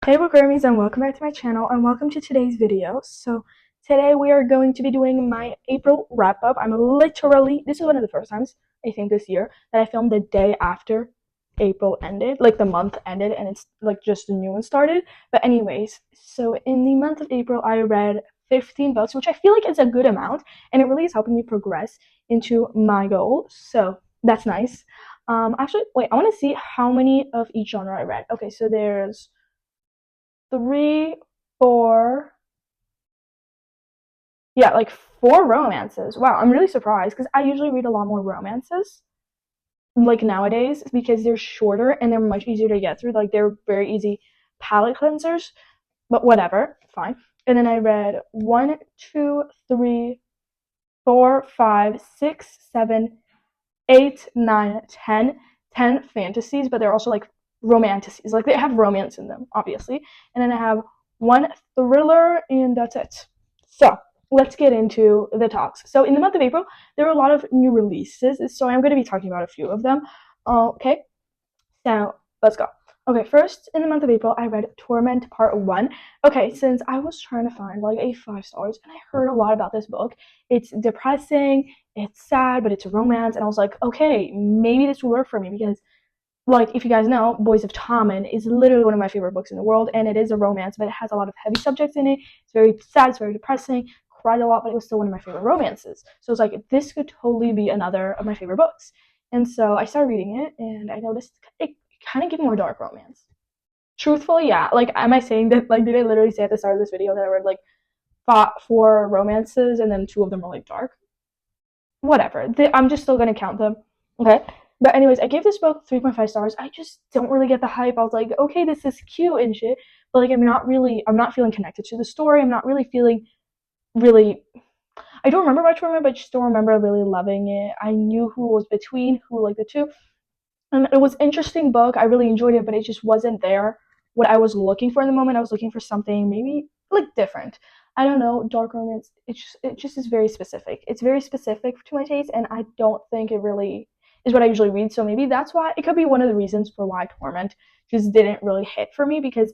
Hey Bookwormies, and welcome back to my channel, and welcome to today's video. So today we are going to be doing my April wrap-up. This is one of the first times, I think this year, that I filmed the day after April ended, like the month ended, and it's like just a new one started. But anyways, so in the month of April, I read 15 books, which I feel like is a good amount, and it really is helping me progress into my goal. So that's nice. Actually, wait, I want to see how many of each genre I read. Okay, so there's 3, 4, yeah, like 4 romances. Wow, I'm really surprised because I usually read a lot more romances like nowadays because they're shorter and they're much easier to get through. Like they're very easy palate cleansers, but whatever, fine. And then I read 1, 2, 3, 4, 5, 6, 7, 8, 9, 10 fantasies, but they're also like romanticities. Like they have romance in them, obviously. And then I have 1 thriller, and that's it. So let's get into the talks. So in the month of April, there were a lot of new releases, so I'm going to be talking about a few of them. Okay, so let's go. Okay, first in the month of April, I read Torment Part 1. Okay, since I was trying to find like a 5 stars, and I heard a lot about this book. It's depressing, it's sad, but it's a romance, and I was like, okay, maybe this will work for me because, like, if you guys know, Boys of Tommen is literally one of my favorite books in the world, and it is a romance, but it has a lot of heavy subjects in it. It's very sad, it's very depressing, cried a lot, but it was still one of my favorite romances. So it's like, this could totally be another of my favorite books. And so I started reading it, and I noticed it kind of gave more dark romance. Truthfully, yeah. Like, am I saying that, like, did I literally say at the start of this video that I read, like, 4 romances, and then 2 of them were, like, dark? Whatever. I'm just still gonna count them. Okay? But anyways, I gave this book 3.5 stars. I just don't really get the hype. I was like, okay, this is cute and shit, but like I'm not feeling connected to the story. I'm not really feeling really I don't remember much from it, but I just don't remember really loving it. I knew who was between who, like the two. And it was an interesting book. I really enjoyed it, but it just wasn't there what I was looking for in the moment. I was looking for something maybe like different. I don't know, dark romance. It just is very specific. It's very specific to my taste, and I don't think it really is what I usually read. So maybe that's why it could be one of the reasons for why Torment just didn't really hit for me, because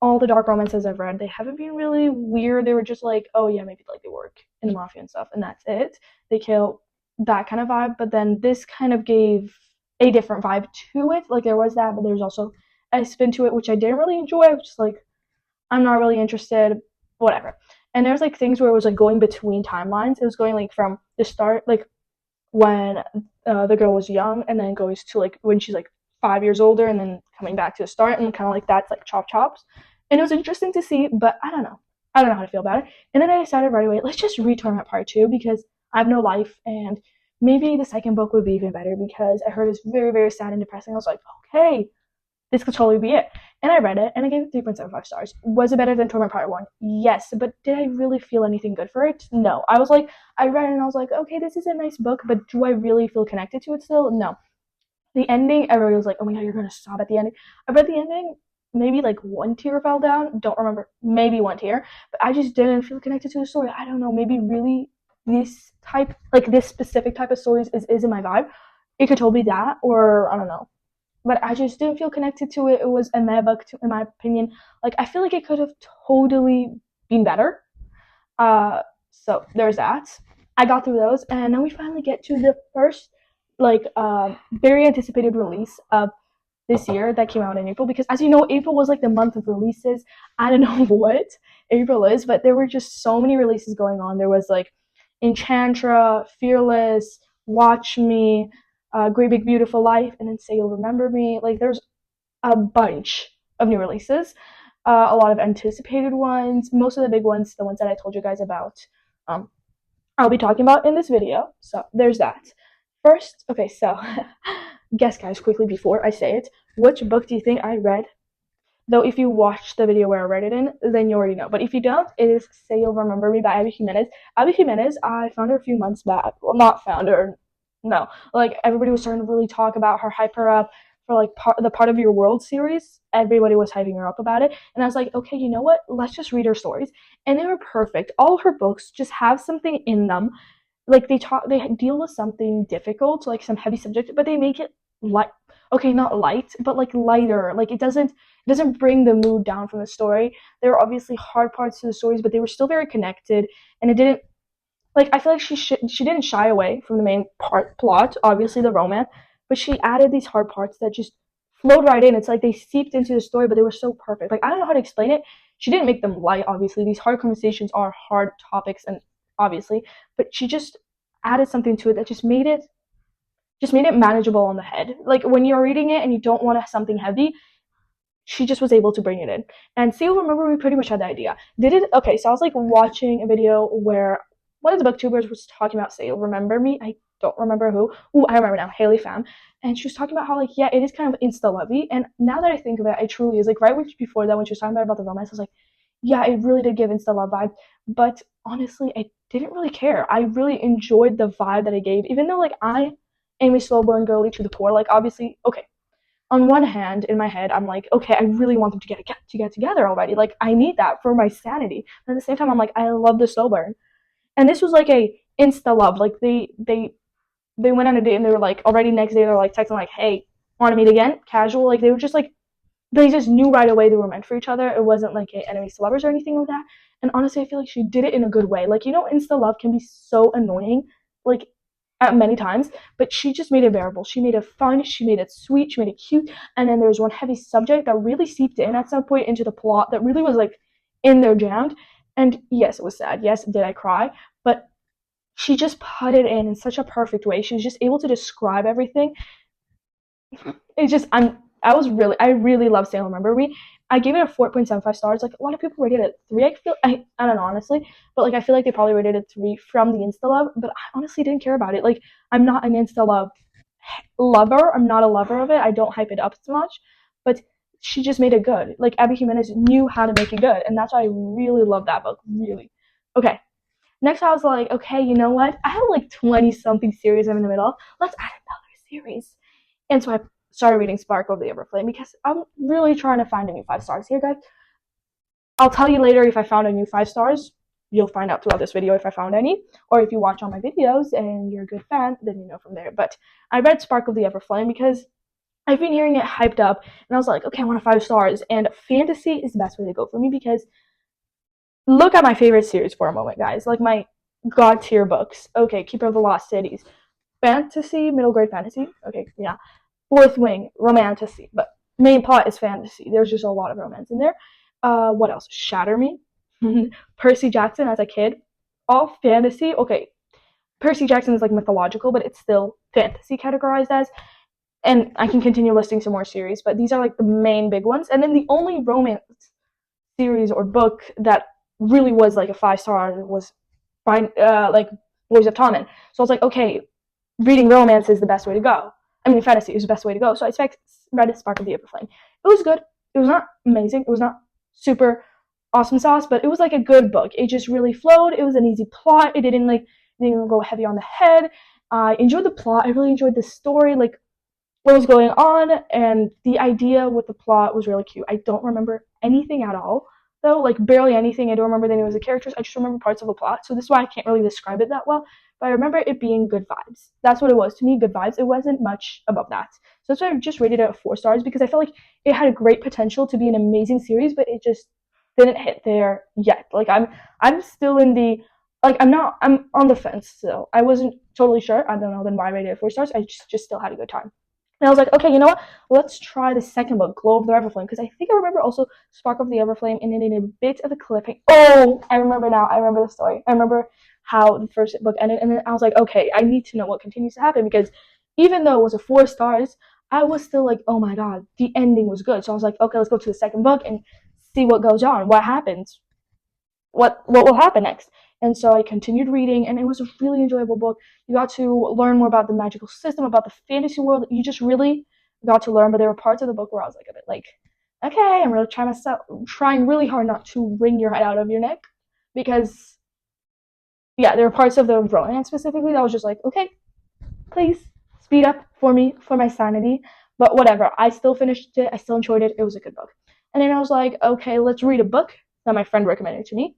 all the dark romances I've read, they haven't been really weird. They were just like, oh yeah, maybe like they work in the mafia and stuff, and that's it. They kill that kind of vibe. But then this kind of gave a different vibe to it. Like there was that, but there's also a spin to it, which I didn't really enjoy. I was just like, I'm not really interested, whatever. And there's like things where it was like going between timelines. It was going like from the start, like when the girl was young, and then goes to like when she's like 5 years older, and then coming back to the start, and kind of like that's like chops. And it was interesting to see, but I don't know. I don't know how to feel about it. And then I decided right away, let's just read Torment Part 2 because I have no life, and maybe the second book would be even better because I heard it's very, very sad and depressing. I was like, okay, this could totally be it. And I read it, and I gave it 3.75 stars. Was it better than Torment Part 1? Yes, but did I really feel anything good for it? No. I was like, I read it, and I was like, okay, this is a nice book, but do I really feel connected to it still? No. The ending, everybody was like, oh my god, you're going to sob at the ending. I read the ending, maybe like 1 tear fell down. Don't remember. Maybe 1 tear. But I just didn't feel connected to the story. I don't know. Maybe really this type, like this specific type of stories is in my vibe. It could totally be that, or I don't know. But I just didn't feel connected to it. It was a meh book, in my opinion. Like, I feel like it could have totally been better. So there's that. I got through those, and now we finally get to the first, like, very anticipated release of this year that came out in April, because as you know, April was like the month of releases. I don't know what April is, but there were just so many releases going on. There was like Enchantra, Fearless, Watch Me, Great Big Beautiful Life, and then Say You'll Remember Me. Like there's a bunch of new releases, a lot of anticipated ones. Most of the big ones, the ones that I told you guys about, I'll be talking about in this video. So there's that. First, okay, so guess, guys, quickly before I say it, which book do you think I read? Though if you watched the video where I read it in, then you already know. But if you don't, it is Say You'll Remember Me by Abby Jimenez. Abby Jimenez, I found her a few months back. Well, not found her, no. Like, everybody was starting to really talk about her, hype her up for, like, the Part of Your World series. Everybody was hyping her up about it. And I was like, okay, you know what? Let's just read her stories. And they were perfect. All her books just have something in them. Like, they deal with something difficult, like some heavy subject, but they make it light. okay, not light, but like lighter. Like it doesn't bring the mood down from the story. There were obviously hard parts to the stories, but they were still very connected, and it didn't like I feel like she didn't shy away from the main plot, obviously the romance, but she added these hard parts that just flowed right in. It's like they seeped into the story, but they were so perfect. Like I don't know how to explain it. She didn't make them light, obviously. These hard conversations are hard topics, and obviously, but she just added something to it that just made it manageable on the head. Like when you're reading it and you don't want something heavy, she just was able to bring it in. And see, remember, we pretty much had the idea. Did it? Okay, so I was like watching a video where one of the booktubers was talking about Say You'll Remember Me. I don't remember who. Ooh, I remember now, Haley Pham. And she was talking about how, like, yeah, it is kind of insta lovey. And now that I think of it, it truly is. Like, right before that, when she was talking about the romance, I was like, yeah, it really did give insta love vibe. But honestly, I didn't really care. I really enjoyed the vibe that it gave, even though, like, I am a slow burn girly to the core. Like, obviously, okay, on one hand, in my head, I'm like, okay, I really want them to get together already. Like, I need that for my sanity. But at the same time, I'm like, I love the slow burn. And this was like a insta love. Like they went on a date and they were like already next day they're like texting like, hey, want to meet again? Casual. Like they were just like they just knew right away they were meant for each other. It wasn't like enemies to lovers or anything like that. And honestly, I feel like she did it in a good way. Like insta love can be so annoying. Like at many times, but she just made it bearable. She made it fun, she made it sweet, she made it cute, and then there was one heavy subject that really seeped in at some point into the plot that really was like in there jammed. And yes, it was sad. Yes, did I cry? But she just put it in such a perfect way. She was just able to describe everything. It's just I really love Say You'll Remember Me. I gave it a 4.75 stars. Like a lot of people rated it 3. I don't know honestly, but like I feel like they probably rated it 3 from the Insta love. But I honestly didn't care about it. Like I'm not an Insta love lover. I'm not a lover of it. I don't hype it up so much. But she just made it good. Like Abby Jimenez knew how to make it good, and that's why I really love that book. Really. Okay. Next, I was like, okay, you know what? I have like 20 something series I'm in the middle. Let's add another series. And so I started reading Spark of the Everflame because I'm really trying to find a new 5 stars here, guys. I'll tell you later if I found a new 5 stars. You'll find out throughout this video if I found any. Or if you watch all my videos and you're a good fan, then you know from there. But I read Spark of the Everflame because I've been hearing it hyped up. And I was like, okay, I want a 5 stars. And fantasy is the best way to go for me because look at my favorite series for a moment, guys. Like my god tier books. Okay, Keeper of the Lost Cities. Fantasy, middle grade fantasy. Okay, yeah. Fourth Wing, romantasy. But main plot is fantasy. There's just a lot of romance in there. What else? Shatter Me. Percy Jackson as a kid. All fantasy. Okay, Percy Jackson is like mythological, but it's still fantasy categorized as. And I can continue listing some more series, but these are like the main big ones. And then the only romance series or book that really was like a 5 star was like Boys of Tommen. So I was like, okay, reading romance is the best way to go. I mean, fantasy is the best way to go. So I read Spark of the Everflame. It was good. It was not amazing. It was not super awesome sauce, but it was like a good book. It just really flowed. It was an easy plot. It didn't go heavy on the head. I enjoyed the plot. I really enjoyed the story. Like what was going on, and the idea with the plot was really cute. I don't remember anything at all, though, like barely anything. I don't remember the names of the characters. I just remember parts of the plot, so this is why I can't really describe it that well. But I remember it being good vibes. That's what it was to me, good vibes. It wasn't much above that. So that's why I just rated it at 4 stars because I felt like it had a great potential to be an amazing series, but it just didn't hit there yet. Like I'm still in the I'm on the fence still. I wasn't totally sure. I don't know then why I rated it 4 stars. I just still had a good time. And I was like, okay, you know what? Let's try the second book, Glow of the Everflame, because I think I remember also Spark of the Everflame, and it in a bit of a cliffhanger. Oh, I remember now. I remember the story. I remember how the first book ended, and then I was like, okay, I need to know what continues to happen, because even though it was a 4 stars, I was still like, oh my god, the ending was good. So I was like, okay, let's go to the second book and see what goes on, what happens, what will happen next. And so I continued reading, and it was a really enjoyable book. You got to learn more about the magical system, about the fantasy world. You just really got to learn, but there were parts of the book where I was like a bit like, okay, I'm really trying really hard not to wring your head out of your neck, because yeah, there were parts of the romance specifically that was just like, okay, please speed up for me, for my sanity. But whatever, I still finished it. I still enjoyed it. It was a good book. And then I was like, okay, let's read a book that my friend recommended to me.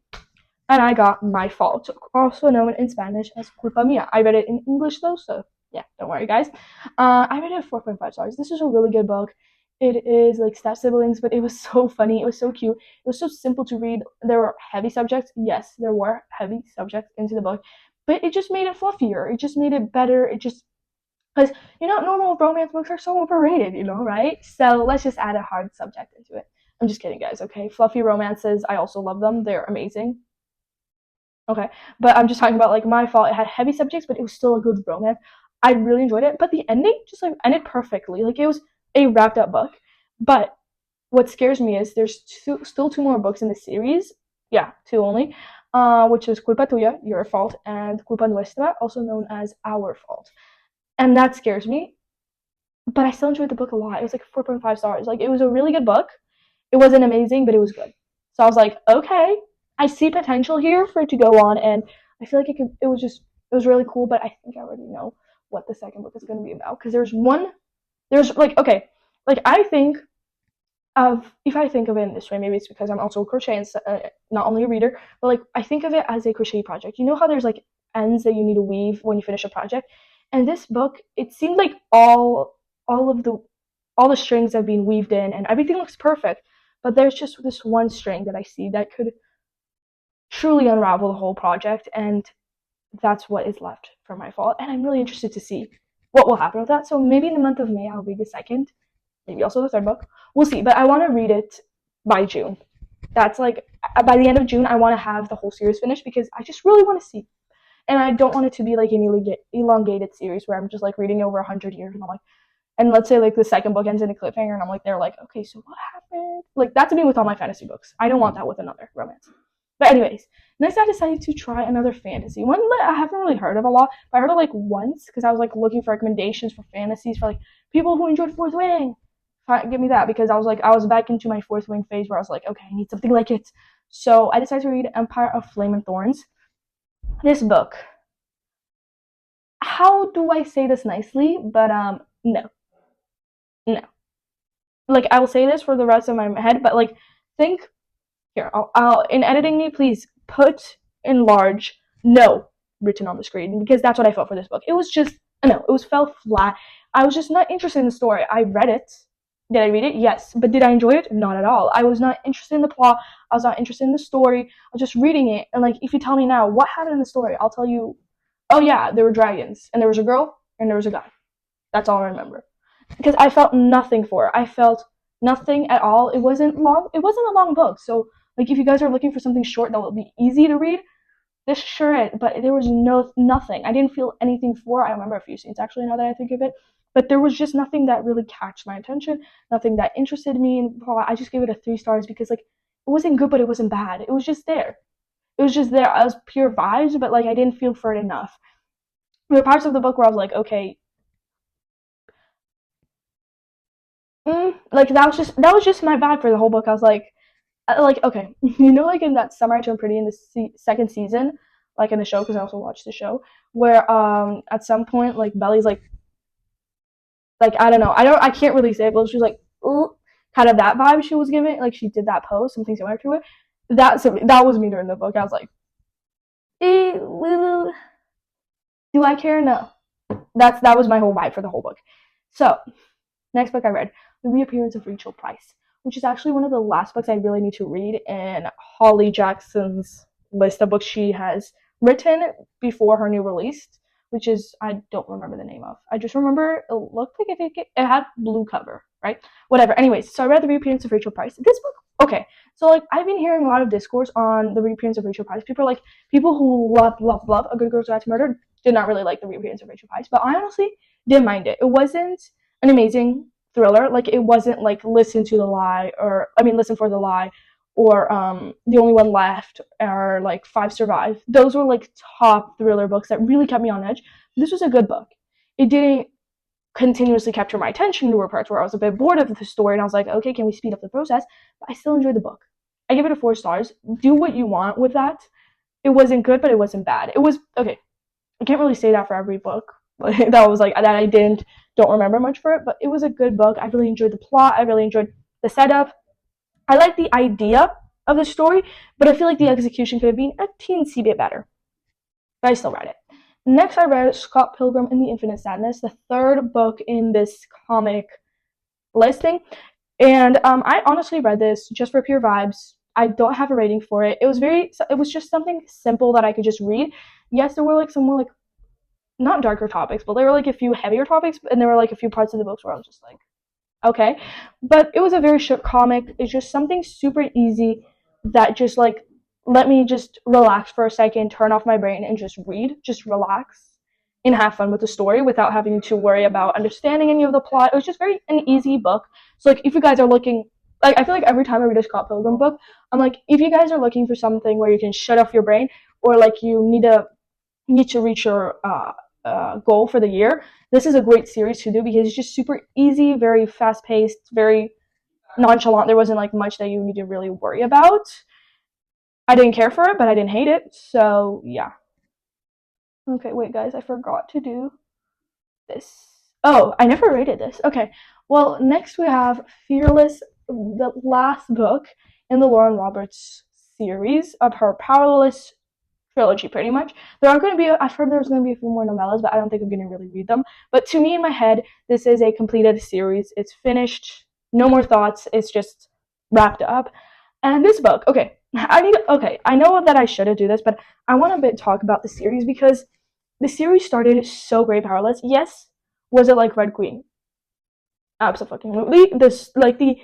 And I got My Fault, also known in Spanish as Culpa Mia. I read it in English though, so Yeah, don't worry, guys. I rated it 4.5 stars. This is a really good book. It is like step siblings, but it was so funny. It was so cute. It was so simple to read. There were heavy subjects. Yes, there were heavy subjects into the book, but it just made it fluffier. It just made it better. It just because normal romance books are so overrated, right? So let's just add a hard subject into it. I'm just kidding, guys. Okay, fluffy romances. I also love them. They're amazing. Okay, but I'm just talking about like My Fault. It had heavy subjects, but it was still a good romance. I really enjoyed it, but the ending just like ended perfectly. Like it was a wrapped up book. But what scares me is there's still two more books in the series. Yeah, two only. Which is Culpa Tuya, Your Fault, and Culpa Nuestra, also known as Our Fault. And that scares me. But I still enjoyed the book a lot. It was like 4.5 stars. Like it was a really good book. It wasn't amazing, but it was good. So I was like, okay, I see potential here for it to go on, and I feel like it could. It was really cool. But I think I already know what the second book is going to be about because there's like okay, like I think of if I think of it in this way, maybe it's because I'm also a crochet and not only a reader, but like I think of it as a crochet project. You know how there's like ends that you need to weave when you finish a project, and this book it seemed like all of the all the strings have been weaved in and everything looks perfect, but there's just this one string that I see that could truly unravel the whole project, and that's what is left for My Fault. And I'm really interested to see what will happen with that. So maybe in the month of May I'll read the second, maybe also the third book. We'll see, but I want to read it by June. That's like by the end of June I want to have the whole series finished because I just really want to see. And I don't want it to be like an elongated series where I'm just like reading over 100 years and I'm like, and let's say like the second book ends in a cliffhanger and I'm like, they're like, okay, so what happened? Like that's me with all my fantasy books. I don't want that with another romance. But anyways, next I decided to try another fantasy. One that I haven't really heard of a lot, but I heard it like once because I was like looking for recommendations for fantasies for like people who enjoyed Fourth Wing. Give me that because I was back into my Fourth Wing phase where I was like, okay, I need something like it. So I decided to read Empire of Flame and Thorns. This book. How do I say this nicely? But no. No. Like I will say this for the rest of my head, but like think here. I'll in editing me, please put in large no written on the screen because that's what I felt for this book. It was just no, it was fell flat. I was just not interested in the story. I read it. Did I read it? Yes. But did I enjoy it? Not at all. I was not interested in the plot. I was not interested in the story. I was just reading it. And like if you tell me now what happened in the story, I'll tell you, oh yeah, there were dragons and there was a girl and there was a guy. That's all I remember. Because I felt nothing for it. I felt nothing at all. It wasn't long. It wasn't a long book. So like if you guys are looking for something short that will be easy to read, this sure is. But there was nothing. I didn't feel anything for it. I remember a few scenes actually now that I think of it. But there was just nothing that really catched my attention. Nothing that interested me in plot. I just gave it a 3 stars because like it wasn't good, but it wasn't bad. It was just there. It was just there. I was pure vibes, but like I didn't feel for it enough. There were parts of the book where I was like, okay, like that was just my vibe for the whole book. I was like okay, like in that Summer I Turned Pretty in the second season, like in the show because I also watched the show, where at some point like Belly's like I can't really say it, but she was like ooh, kind of that vibe she was giving, like she did that pose, something similar to it. That was me during the book. I was like, do I care? No. That was my whole vibe for the whole book. So next book I read, The Reappearance of Rachel Price, which is actually one of the last books I really need to read in Holly Jackson's list of books she has written before her new release, which is, I don't remember the name of. I just remember it looked like it had blue cover, right? Whatever. Anyways, so I read The Reappearance of Rachel Price. This book, okay. So like I've been hearing a lot of discourse on The Reappearance of Rachel Price. People who love A Good Girl's Guide to Murder did not really like The Reappearance of Rachel Price, but I honestly didn't mind it. It wasn't an amazing thriller. Like it wasn't like Listen for the Lie or The Only One Left or like Five Survive. Those were like top thriller books that really kept me on edge. This was a good book. It didn't continuously capture my attention. There were parts where I was a bit bored of the story and I was like, okay, can we speed up the process? But I still enjoyed the book. I give it a 4 stars. Do what you want with that. It wasn't good, but it wasn't bad. It was okay. I can't really say that for every book. That was like that I don't remember much for it, but it was a good book. I really enjoyed the plot. I really enjoyed the setup. I like the idea of the story, but I feel like the execution could have been a teensy bit better. But I still read it. Next, I read Scott Pilgrim and the Infinite Sadness, the third book in this comic listing. And I honestly read this just for pure vibes. I don't have a rating for it. It was just something simple that I could just read. Yes, there were like some more like not darker topics, but there were like a few heavier topics, and there were like a few parts of the books where I was just like, okay. But it was a very short comic. It's just something super easy that just like let me just relax for a second, turn off my brain, and just read, just relax and have fun with the story without having to worry about understanding any of the plot. It was just very an easy book. So like if you guys are looking, like I feel like every time I read a Scott Pilgrim book, I'm like, if you guys are looking for something where you can shut off your brain, or like you need to reach your goal for the year, this is a great series to do because it's just super easy, very fast paced, very nonchalant. There wasn't like much that you need to really worry about. I didn't care for it, but I didn't hate it. So yeah. Okay, wait, guys, I forgot to do this. Oh, I never rated this. Okay. Well, next we have Fearless, the last book in the Lauren Roberts series of her Powerless trilogy, pretty much. There are going to be, I've heard there's going to be a few more novellas, but I don't think I'm going to really read them. But to me, in my head, this is a completed series. It's finished. No more thoughts. It's just wrapped up. And this book, okay, I know that I shouldn't do this, but I want to talk about the series because the series started so great, Powerless. Yes, was it like Red Queen? Absolutely. This, the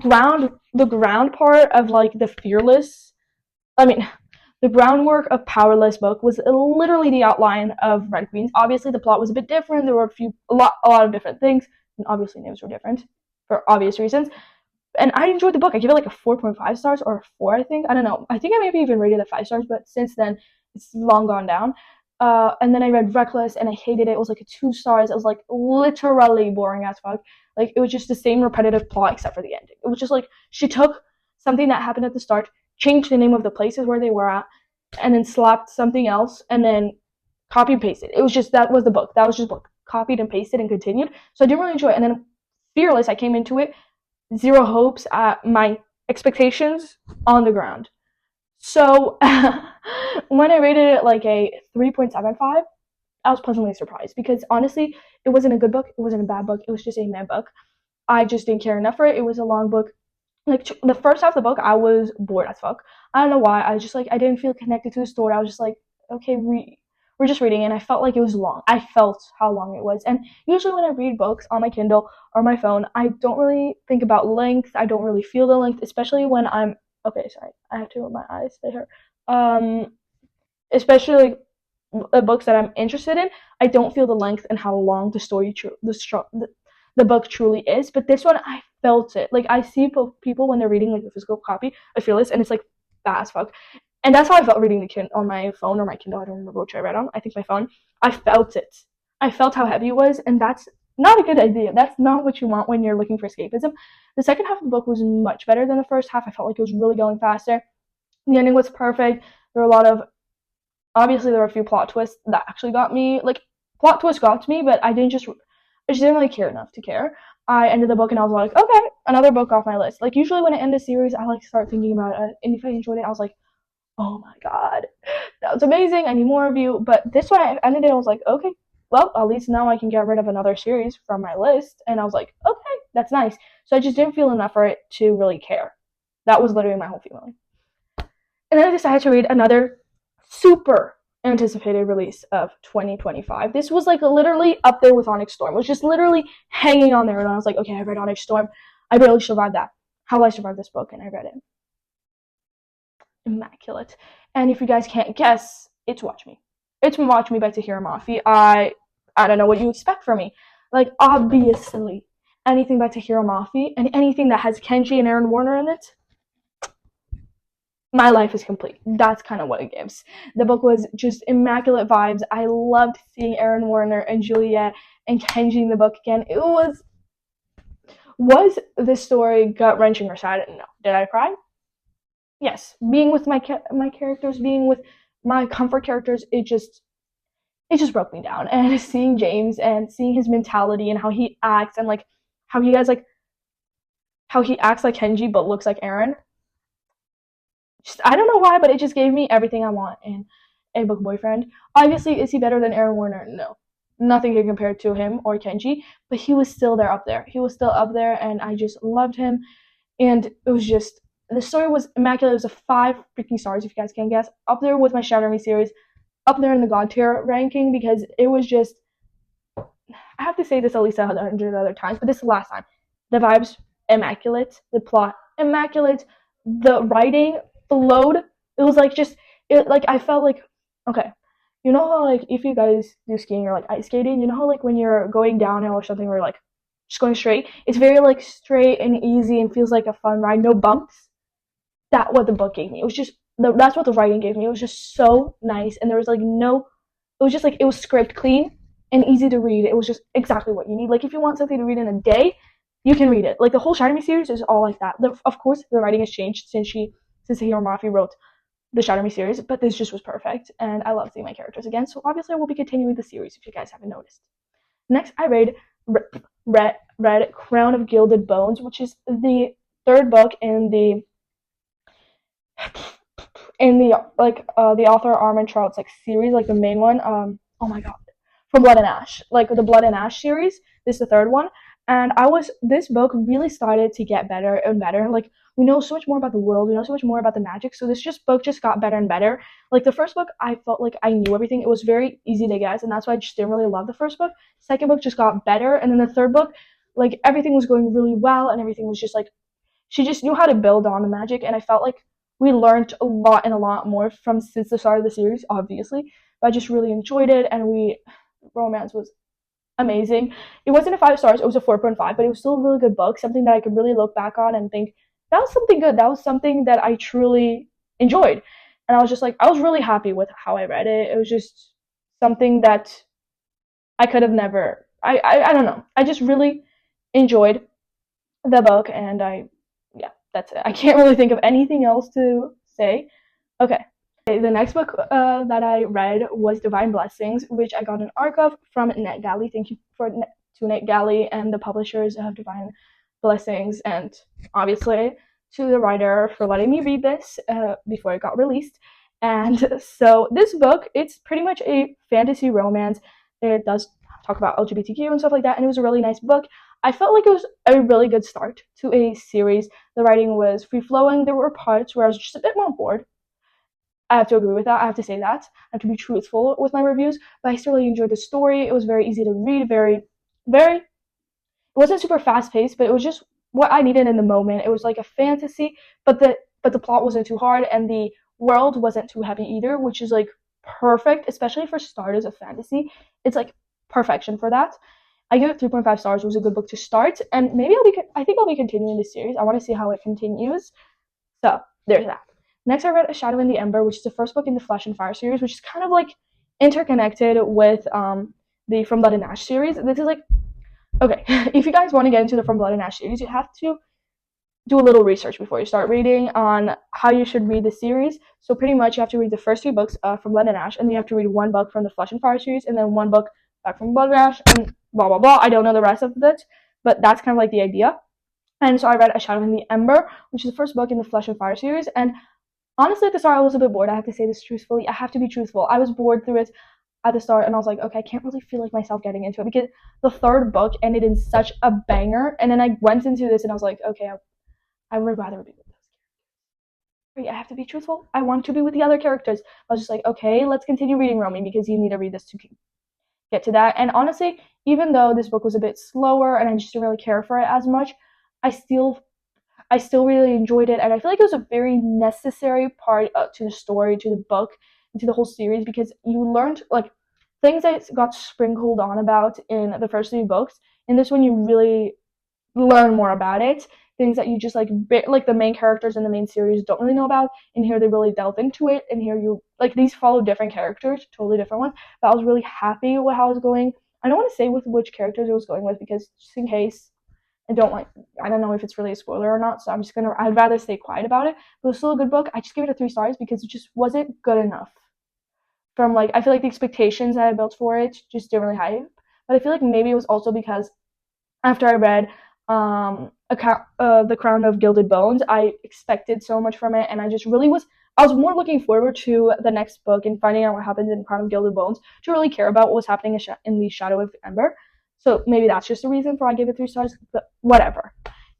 ground part of like the Fearless, I mean, the groundwork of Powerless book was literally the outline of Red Queens. Obviously, the plot was a bit different. There were a lot of different things, and obviously names were different for obvious reasons. And I enjoyed the book. I give it like a 4.5 stars or a 4, I think. I don't know. I think I maybe even rated it 5 stars, but since then, it's long gone down. And then I read Reckless, and I hated it. It was like a 2 stars. It was like literally boring as fuck. Like, it was just the same repetitive plot except for the ending. It was just like she took something that happened at the start, changed the name of the places where they were at, and then slapped something else, and then copy and pasted. It was just, that was the book. That was just book. Copied and pasted and continued. So I didn't really enjoy it. And then Fearless, I came into it, zero hopes, my expectations on the ground. So when I rated it like a 3.75, I was pleasantly surprised because honestly, it wasn't a good book. It wasn't a bad book. It was just a meh book. I just didn't care enough for it. It was a long book. Like the first half of the book, I was bored as fuck. I don't know why. I just like I didn't feel connected to the story. I was just like, okay, we're just reading, and I felt like it was long. I felt how long it was, and usually when I read books on my Kindle or my phone, I don't really think about length. I don't really feel the length, especially when I'm okay. Sorry, I have to move my eyes. They hurt. Especially books that I'm interested in, I don't feel the length and how long the story, the book truly is. But this one, I felt it. Like I see people when they're reading like a physical copy of Fearless, and it's like bad as fuck. And that's how I felt reading on my phone or my Kindle. I don't remember which I read on. I think my phone. I felt it. I felt how heavy it was, and that's not a good idea. That's not what you want when you're looking for escapism. The second half of the book was much better than the first half. I felt like it was really going faster. The ending was perfect. There were a lot of, obviously there were a few plot twists that actually got me. Like plot twists got to me, but I just didn't really care enough to care. I ended the book and I was like, okay, another book off my list. Like usually when I end a series, I like start thinking about it, and if I enjoyed it, I was like, oh my god, that was amazing. I need more of you. But this one, I ended it. I was like, okay, well, at least now I can get rid of another series from my list. And I was like, okay, that's nice. So I just didn't feel enough for it to really care. That was literally my whole feeling. And then I decided to read another super anticipated release of 2025. This was like literally up there with Onyx Storm. It was just literally hanging on there. And I was like, okay, I read Onyx Storm. I barely survived that. How will I survive this book? And I read it. Immaculate. And if you guys can't guess, it's Watch Me. It's Watch Me by Tahira Mafi. I don't know what you expect from me. Like, obviously, anything by Tahira Mafi and anything that has Kenji and Aaron Warner in it, my life is complete. That's kind of what it gives. The book was just immaculate vibes. I loved seeing Aaron Warner and Juliet and Kenji in the book again. It was this story gut-wrenching or sad? No. Did I cry? Yes. Being with my characters, being with my comfort characters, it just broke me down. And seeing James and seeing his mentality and how he acts and like how he acts like Kenji but looks like Aaron. I don't know why, but it just gave me everything I want. And a book boyfriend. Obviously, is he better than Aaron Warner? No. Nothing can compare to him or Kenji, but he was still there up there. He was still up there, and I just loved him. And it was just, the story was immaculate. It was a 5 freaking stars, if you guys can guess. Up there with my Shadow Me series, up there in the God tier ranking, because it was just, I have to say this at least 100 other times, but this is the last time. The vibes, immaculate. The plot, immaculate. The writing flowed. It was like just, like I felt like, okay, you know how like if you guys do skiing or like ice skating, you know how like when you're going downhill or something, or like just going straight, it's very like straight and easy and feels like a fun ride, no bumps. That's what the book gave me. It was just, that's what the writing gave me. It was just so nice, and there was like no, it was just like, it was script clean and easy to read. It was just exactly what you need. Like if you want something to read in a day, you can read it. Like the whole Shadow Me series is all like that. Of course, the writing has changed since Hiro Mafi wrote the Shadow Me series, but this just was perfect, and I love seeing my characters again. So obviously, I will be continuing the series if you guys haven't noticed. Next, I read Crown of Gilded Bones, which is the 3rd book in the the author Armin Trout's like series, like the main one. Oh my god, from Blood and Ash, like the Blood and Ash series. This is the 3rd one, and this book really started to get better and better. Like we know so much more about the world, we know so much more about the magic. So this book just got better and better. Like the 1st book, I felt like I knew everything. It was very easy to guess, and that's why I just didn't really love the 1st book. 2nd book just got better, and then the 3rd book, like everything was going really well, and everything was just like, she just knew how to build on the magic, and I felt like we learned a lot and a lot more since the start of the series, obviously. But I just really enjoyed it, and romance was amazing. It wasn't a 5 stars, it was a 4.5, but it was still a really good book, something that I could really look back on and think, that was something good. That was something that I truly enjoyed. And I was just like, I was really happy with how I read it. It was just something that I could have never, I don't know. I just really enjoyed the book, and yeah, that's it. I can't really think of anything else to say. Okay. The next book that I read was Divine Blessings, which I got an ARC of from NetGalley. Thank you to NetGalley and the publishers of Divine Blessings, and obviously to the writer for letting me read this before it got released. And so this book, it's pretty much a fantasy romance. It does talk about LGBTQ and stuff like that, and it was a really nice book. I felt like it was a really good start to a series. The writing was free-flowing. There were parts where I was just a bit more bored. I have to agree with that. I have to say that. I have to be truthful with my reviews, but I still really enjoyed the story. It was very easy to read, very, very, it wasn't super fast-paced, but it was just what I needed in the moment. It was like a fantasy, but the plot wasn't too hard, and the world wasn't too heavy either, which is like perfect, especially for starters of fantasy. It's like perfection for that. I give it 3.5 stars. It was a good book to start, and maybe I think I'll be continuing this series. I want to see how it continues. So there's that. Next, I read A Shadow in the Ember, which is the 1st book in the Flesh and Fire series, which is kind of like interconnected with the From Blood and Ash series. This is like, okay, if you guys want to get into the From Blood and Ash series, you have to do a little research before you start reading on how you should read the series. So pretty much you have to read the first 3 books from Blood and Ash, and then you have to read 1 book from the Flesh and Fire series, and then 1 book back from Blood and Ash, and blah, blah, blah. I don't know the rest of it, but that's kind of like the idea. And so I read A Shadow in the Ember, which is the 1st book in the Flesh and Fire series, and honestly, at the start, I was a bit bored. I have to say this truthfully. I have to be truthful. I was bored through it at the start, and I was like, okay, I can't really feel like myself getting into it, because the 3rd book ended in such a banger, and then I went into this, and I was like, okay, I would rather be with those characters. I have to be truthful. I want to be with the other characters. I was just like, okay, let's continue reading Romy, because you need to read this to get to that. And honestly, even though this book was a bit slower, and I just didn't really care for it as much, I still really enjoyed it, and I feel like it was a very necessary part to the story, to the book, and to the whole series, because you learned like things that got sprinkled on about in the first 3 books. In this one, you really learn more about it. Things that you just like the main characters in the main series don't really know about. And here they really delve into it. And here you like these follow different characters, totally different ones. But I was really happy with how it was going. I don't want to say with which characters it was going with, because just in case I don't know if it's really a spoiler or not, so I'd rather stay quiet about it. But it was still a good book. I just gave it a 3 stars because it just wasn't good enough. I feel like the expectations that I built for it just didn't really hype. But I feel like maybe it was also because after I read The Crown of Gilded Bones, I expected so much from it, and I just really was I was more looking forward to the next book and finding out what happens in Crown of Gilded Bones to really care about what was happening in the Shadow of Ember. So maybe that's just the reason for I gave it 3 stars, but whatever.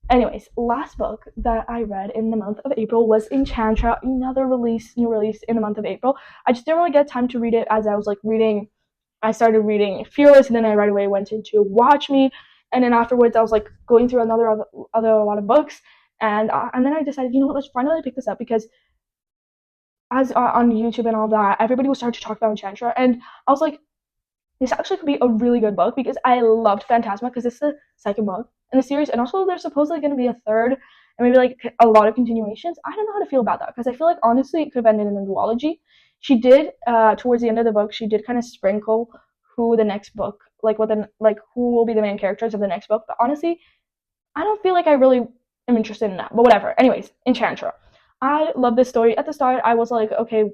Anyways, last book that I read in the month of April was Enchantra, another new release in the month of April. I just didn't really get time to read it as I was like reading. I started reading Fearless, and then I right away went into Watch Me, and then afterwards I was like going through a lot of books, and then I decided, you know what, let's finally pick this up because as on YouTube and all that, everybody was starting to talk about Enchantra, and I was like, this actually could be a really good book because I loved Phantasma because it's the second book in the series, and also there's supposedly going to be a third and maybe like a lot of continuations. I don't know how to feel about that because I feel like honestly it could have ended in a duology. She did towards the end of the book, she did kind of sprinkle who the next book, who will be the main characters of the next book, but honestly I don't feel like I really am interested in that, but whatever. Anyways, Enchantra. I love this story. At the start I was like, okay,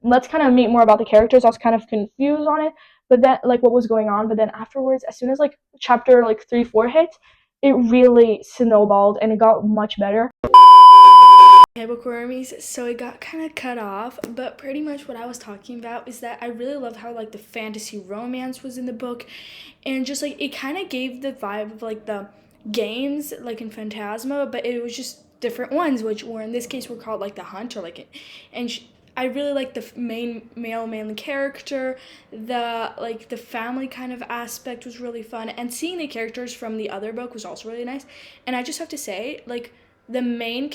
let's kind of meet more about the characters. I was kind of confused on it, but then like what was going on, but then afterwards, as soon as like chapter like 3-4 hit, it really snowballed and it got much better. Hey Bookwormies, so it got kind of cut off, but pretty much what I was talking about is that I really loved how like the fantasy romance was in the book, and just like it kind of gave the vibe of like the games like in Phantasma, but it was just different ones, which were in this case were called like the Hunt or like, I really like the main character. The family kind of aspect was really fun, and seeing the characters from the other book was also really nice. And I just have to say, like, the main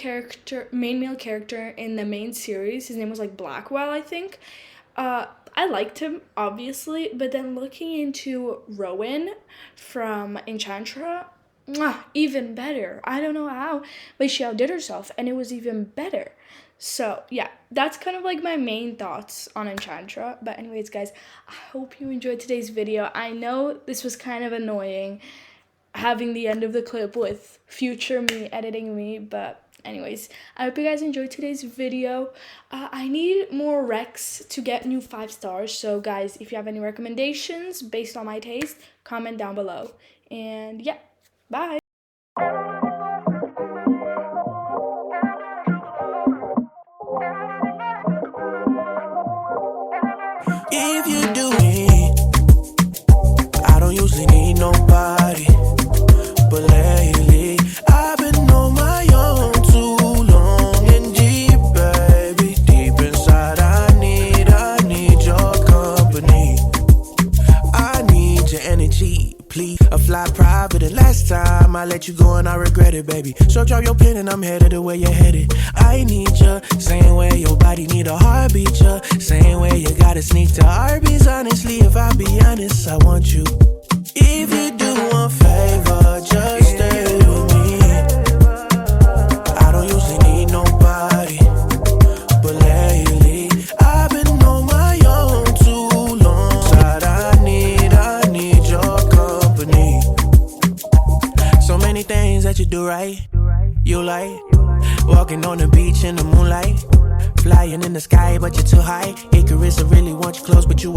male character in the main series, his name was like Blackwell, I think. I liked him obviously, but then looking into Rowan from Enchantra, even better. I don't know how, but she outdid herself, and it was even better. So yeah, that's kind of like my main thoughts on Enchantra. But anyways, guys, I hope you enjoyed today's video. I know this was kind of annoying having the end of the clip with future me editing me, but anyways, I hope you guys enjoyed today's video. I need more recs to get new 5 stars, so guys, if you have any recommendations based on my taste, comment down below. And yeah, bye. If you do me, I don't usually need nobody, but lately I've been on my own too long and deep, baby. Deep inside, I need your company. I need your energy, please. A fly private, and last time I let you go and I regret it, baby. So drop your pen and I'm headed the way you're headed. I need you, same way your body need a heartbeat, you. Same way you gotta sneak to Arby's. Honestly, if I be honest, I want you. If you do one favor, just stay with me. I don't usually need nobody, but lately I've been on my own too long. Said I need your company. So many things that you do right, you like walking on the beach in the moonlight, flying in the sky but you're too high. Icarus, I really want you close, but you